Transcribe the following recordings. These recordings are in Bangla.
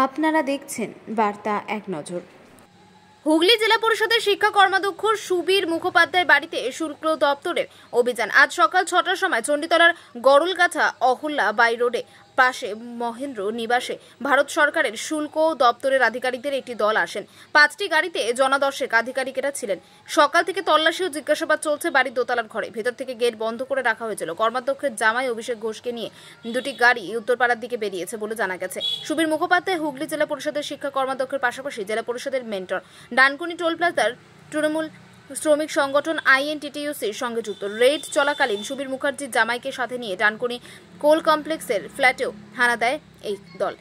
আপনারা দেখছেন বার্তা এক নজর। হুগলি জেলা পরিষদের শিক্ষা কর্মাধ্যক্ষ সুবীর মুখোপাধ্যায়ের বাড়িতে শুল্ক দপ্তরের অভিযান। আজ সকাল ৬টার সময় চণ্ডীতলার গরুলগাছা অহল্যা বাই রোডে পাশে মহেন্দ্র নিবাসে ভারত সরকারের শুল্ক দপ্তরের আধিকারিকদের একটি দল আসেন। ৫টি গাড়িতে জনাদর্শক আধিকারিকেরা ছিলেন। সকাল থেকে তল্লাশি ও জিজ্ঞাসাবাদ চলছে বাড়ির দোতলার ঘরে। ভেতর থেকে গেট বন্ধ করে রাখা হয়েছিল। কর্মাধ্যক্ষের জামাই অভিষেক ঘোষকে নিয়ে দুটি গাড়ি উত্তরপাড়ার দিকে বেরিয়েছে বলে জানা গেছে। সুবীর মুখোপাধ্যায় হুগলি জেলা পরিষদের শিক্ষা কর্মাধ্যক্ষের পাশাপাশি জেলা পরিষদের মেন্টর। ডানকুনি টোল প্লাজার তৃণমূল শ্রমিক সংগঠন INTTUCর সঙ্গে যুক্ত। রেড চলাকালীন সুবীর মুখার্জির জামাইকে সাথে নিয়ে ডানকুনি কোল কমপ্লেক্সের ফ্ল্যাটেও হানা দেয় এই দল।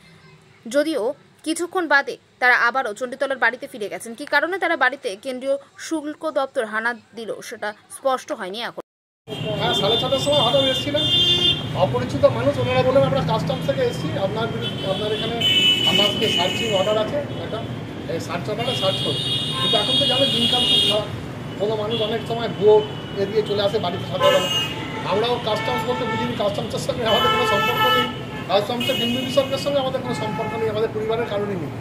যদিও কিছুক্ষণ বাদে তারা আবারও চণ্ডীতলার বাড়িতে ফিরে গেছেন। কি কারণে তারা বাড়িতে কেন্দ্রীয় শুল্ক দপ্তর হানা দিল সেটা স্পষ্ট হয়নি এখন। 6:30টার সময় হঠাৎ এসেছিলেন অপরিচিত মানুষ, ওনারা বলেন আমরা কাস্টমস থেকে এসেছি, আপনার এখানে আমাদের সার্চিং অর্ডার আছে, একটা সার্চ অর্ডারে সার্চ করুন। কিন্তু এখন তো জানো দিনকাল খুব খারাপ, কোনো মানুষ অনেক সময় ভোট এদিকে চলে আসে বাড়িতে সকালবেলা। আমরাও কাস্টমস বলতে বুঝিনি, কাস্টমসের সঙ্গে আমাদের কোনো সম্পর্ক নেই, কাস্টমসের বিন্দু বিসর্গের সঙ্গে আমাদের কোনো সম্পর্ক নেই, আমাদের পরিবারের কারণেই নেই।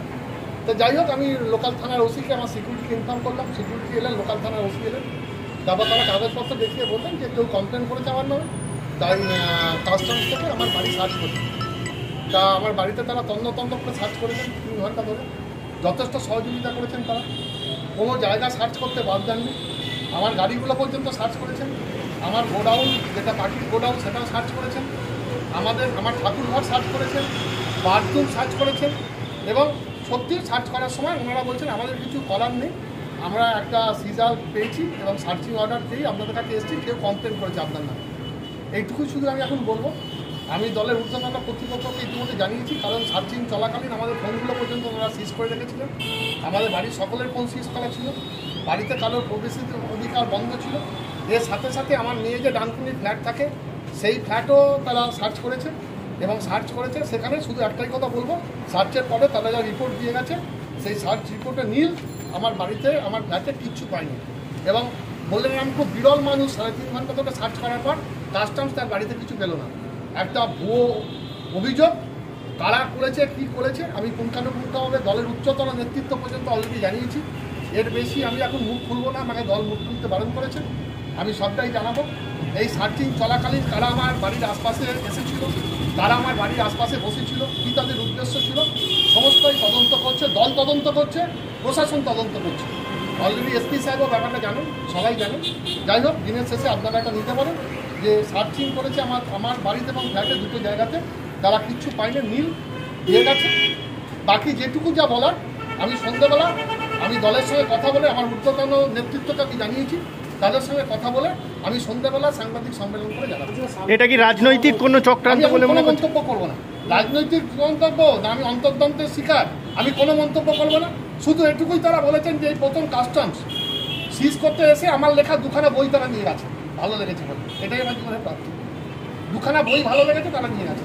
তো যাই হোক, আমি লোকাল থানার ওসিকে আমার সিকিউরিটিকে ইনফর্ম করলাম, সিকিউরিটি এলেন, লোকাল থানার ওসি এলেন। তারপর তারা কাগজপত্র দেখিয়ে বললেন যে কেউ কমপ্লেন করেছে আমার নামে, তাই কাস্টমস থেকে আমার বাড়ি সার্চ করছে। তা আমার বাড়িতে তারা তন্ন করে সার্চ করেছেন 3 ঘন্টা ধরে, যথেষ্ট সহযোগিতা করেছেন। তারা কোনো জায়গা সার্চ করতে বাদ দেননি, আমার গাড়িগুলো পর্যন্ত সার্চ করেছেন, আমার গোডাউন যেটা পাখির গোডাউন সেটাও সার্চ করেছেন, আমার ঠাকুরঘর সার্চ করেছেন, বাথরুম সার্চ করেছেন। এবং সত্যি সার্চ করার সময় ওনারা বলছেন আমাদের কিছু করার নেই, আমরা একটা সিজার পেয়েছি এবং সার্চিং অর্ডার দিয়েই আপনাদের কাছে এসেছি, কেউ কমপ্লেন করেছে আপনার নামে। এইটুকুই শুধু আমি এখন বলবো। আমি দলের ঊর্ধ্বতন কর্তৃপক্ষকে ইতিমধ্যে জানিয়েছি, কারণ সার্চিং চলাকালীন আমাদের ফোনগুলো পর্যন্ত ওনারা সিজ করে রেখেছিলেন। আমাদের বাড়ির সকলের ফোন সিজ করা ছিল, বাড়িতে কারোর প্রবেশিত অধিকার বন্ধ ছিল। এর সাথে সাথে আমার মেয়ে যে ডানকুনির ফ্ল্যাট থাকে সেই ফ্ল্যাটও তারা সার্চ করেছে এবং সার্চ করেছে। সেখানে শুধু একটাই কথা বলবো, সার্চের পরে তারা যা রিপোর্ট দিয়ে গেছে সেই সার্চ রিপোর্টে নীল, আমার বাড়িতে আমার ফ্ল্যাটে কিচ্ছু পাইনি। এবং বললেন আমি খুব বিরল মানুষ, 3.5 ঘন্টা ধরে সার্চ করার পর কাস্টমস তার বাড়িতে কিছু পেল না। একটা ভুয়ো অভিযোগ, কারা করেছে কী করেছে আমি পুঙ্খানুপুঙ্খভাবে দলের উচ্চতর নেতৃত্ব পর্যন্ত অলরেডি জানিয়েছি। এর বেশি আমি এখন মুখ খুলবো না, আমাকে দল মুখ খুলতে বারণ করেছে। আমি সবটাই জানাবো। এই সার্চিং চলাকালীন কারা আমার বাড়ির আশপাশে এসেছিল, তারা আমার বাড়ির আশপাশে বসেছিল, কী তাদের উদ্দেশ্য ছিল, সমস্তই তদন্ত করছে দল, তদন্ত করছে প্রশাসন, তদন্ত করছে। অলরেডি SP সাহেবও ব্যাপারটা জানেন, সবাই জানেন। যাই হোক, দিনের শেষে আপনারা একটা নিতে পারেন যে সার্চিং করেছে আমার বাড়িতে এবং ফ্ল্যাটে দুটো জায়গাতে, তারা কিচ্ছু পাইনি, নীল দিয়ে গেছে। বাকি যেটুকু যা বলার আমি সন্ধ্যাবেলা আমি দলের সঙ্গে কথা বলে আমার ঊর্ধ্বতন নেতৃত্বকে আমি জানিয়েছি, তাদের সঙ্গে কথা বলে আমি সন্ধ্যাবেলা সাংবাদিক সম্মেলন করে জানাবো। এটা কি রাজনৈতিক কোনো চক্রান্ত বলে মনে করছেন? মন্তব্য করবো না, রাজনৈতিক মন্তব্য না, আমি অন্তর্দ্বন্দ্বের শিকার, আমি কোনো মন্তব্য করবো না। শুধু এটুকুই তারা বলেছেন যে এই প্রথম কাস্টমস সিজ করতে এসে আমার লেখা 2খানা বই তারা নিয়ে গেছে, ভালো লেগেছে বলে, এটাই আমার জীবনের প্রাপ্তি। 2খানা বই ভালো লেগেছে, তারা নিয়ে গেছে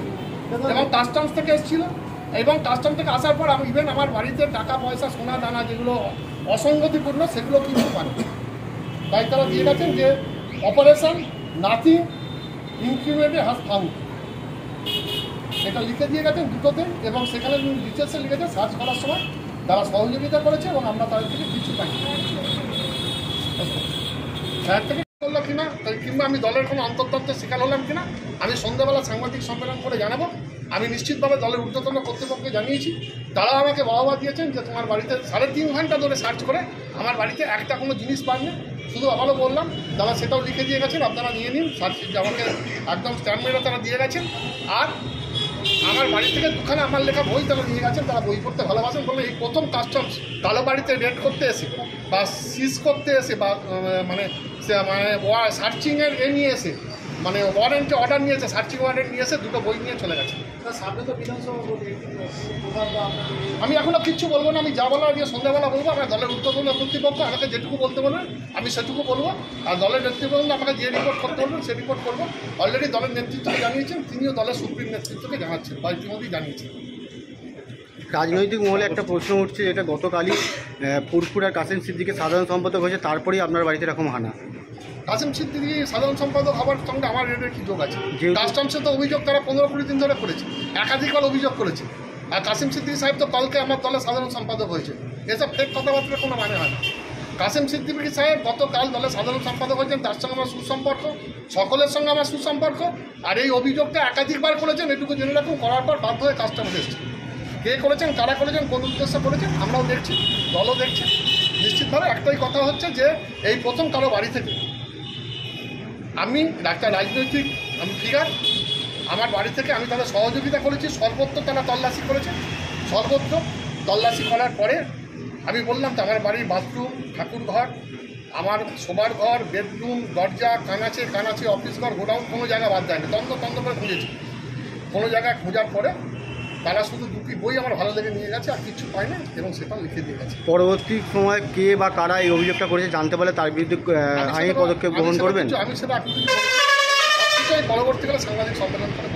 এবং কাস্টমস থেকে এসেছিল। এবং কাস্টম থেকে আসার পর আমি ইভেন আমার বাড়িতে টাকা পয়সা সোনা দানা যেগুলো অসঙ্গতিপূর্ণ সেগুলো কিন্তু পান, তাই তারা দিয়ে গেছেন যে operation nothing incremented has found, এটা লিখে দিয়ে গেছেন দুটোতে। এবং সেখানে ডিটেলসে লিখেছে সার্চ করার সময় তারা সহযোগিতা করেছে এবং আমরা তাদের থেকে কিছু পাই ফ্ল্যাট থেকে করলো কিনা, কিংবা আমি দলের কোনো অন্তর্তত্ত্বের শিকার হলাম কিনা আমি সন্ধ্যাবেলা সাংবাদিক সম্মেলন করে জানাবো। আমি নিশ্চিতভাবে দলের ঊর্ধ্বতন কর্তৃপক্ষকে জানিয়েছি, তারাও আমাকে বাহবা দিয়েছেন যে তোমার বাড়িতে 3.5 ঘন্টা ধরে সার্চ করে আমার বাড়িতে একটা কোনো জিনিস পাননি। শুধু আবারও বললাম, তারা সেটাও লিখে দিয়ে গেছেন, আপনারা নিয়ে নিন। সার্চ আমাকে একদম স্ট্যাম্প মেরে তারা দিয়ে গেছেন। আর আমার বাড়ি থেকে 2খানা আমার লেখা বই তারা নিয়ে গেছেন, তারা বই পড়তে ভালোবাসেন বলে এই প্রথম কাস্টমস কালো বাড়িতে রেড করতে এসে বা সিজ করতে এসে বা মানে সার্চিংয়ের নিয়ে এসে মানে ওয়ারেন্টে অর্ডার নিয়েছে, সার্চিং ওয়ারেন্ট নিয়ে এসে দুটো বই নিয়ে চলে গেছে। সামনে তো বিধানসভা আমি এখনও কিচ্ছু বলবো না, আমি যা বলার আজকে সন্ধ্যাবেলা বলবো। আমার দলের ঊর্ধ্বতন কর্তৃপক্ষ আমাকে যেটুকু বলতে বলেন আমি সেটুকু বলবো, আর দলের নেতৃত্ব আমাকে যে রিপোর্ট করতে বলবেন সে রিপোর্ট করবো। অলরেডি দলের নেতৃত্বকে জানিয়েছেন, তিনিও দলের সুপ্রিম নেতৃত্বকে জানাচ্ছেন বা ইতিমধ্যেই জানিয়েছেন। রাজনৈতিক মহলে একটা প্রশ্ন উঠছে, যেটা গতকালই পুরপুরার কাসেম সিদ্দিকের সাধারণ সম্পাদক হয়েছে, তারপরেই আপনার বাড়িতে এরকম হানা। কাসেম সিদ্দিকী সাধারণ সম্পাদক হওয়ার সঙ্গে আমার এর কী যোগ আছে? কাস্টমসে তো অভিযোগ তারা 15-20 দিন ধরে করেছে, একাধিকবার অভিযোগ করেছে। আর কাসিম সিদ্দিকী সাহেব তো কালকে আমার দলের সাধারণ সম্পাদক হয়েছে। এসব ফেক কথাবার্তার কোনো মানে হয় না। কাসিম সিদ্দিকী সাহেব গতকাল দলের সাধারণ সম্পাদক হয়েছেন, তার সঙ্গে আমার সুসম্পর্ক, সকলের সঙ্গে আমার সুসম্পর্ক। আর এই অভিযোগটা একাধিকবার করেছেন, এটুকু জেনে রাখুন। করার পর বাধ্য হয়ে কাজটা করে এসেছে। কে করেছেন, কারা করেছেন, কোন উদ্দেশ্যে করেছেন আমরাও দেখছি, দলও দেখছি। নিশ্চিতভাবে একটাই কথা হচ্ছে যে এই প্রথম কারো বাড়ি থেকে আমি একটা রাজনৈতিক ফিগার, আমার বাড়ি থেকে আমি তাদের সহযোগিতা করেছি, সর্বত্র তারা তল্লাশি করেছে। সর্বত্র তল্লাশি করার পরে আমি বললাম তো আমার বাড়ির বাথরুম, ঠাকুর ঘর, আমার শোবার ঘর, বেডরুম, দরজা, কানাচে অফিস ঘর, গোডাউন, কোনো জায়গা বাদ যায়নি। তন্ত্র করে খুঁজেছি। কোনো জায়গায় খোঁজার পরে তারা শুধু দুটি বই আমার ভালো লেগে নিয়ে গেছে, আর কিছু পায়নি, এবং সেটা লিখে দিয়ে গেছে। পরবর্তী সময় কে বা কারা এই অভিযোগটা করেছে জানতে পারলে তার বিরুদ্ধে আইনি পদক্ষেপ গ্রহণ করবেন? আমি সেটা পরবর্তীকালে সাংবাদিক সম্মেলন করে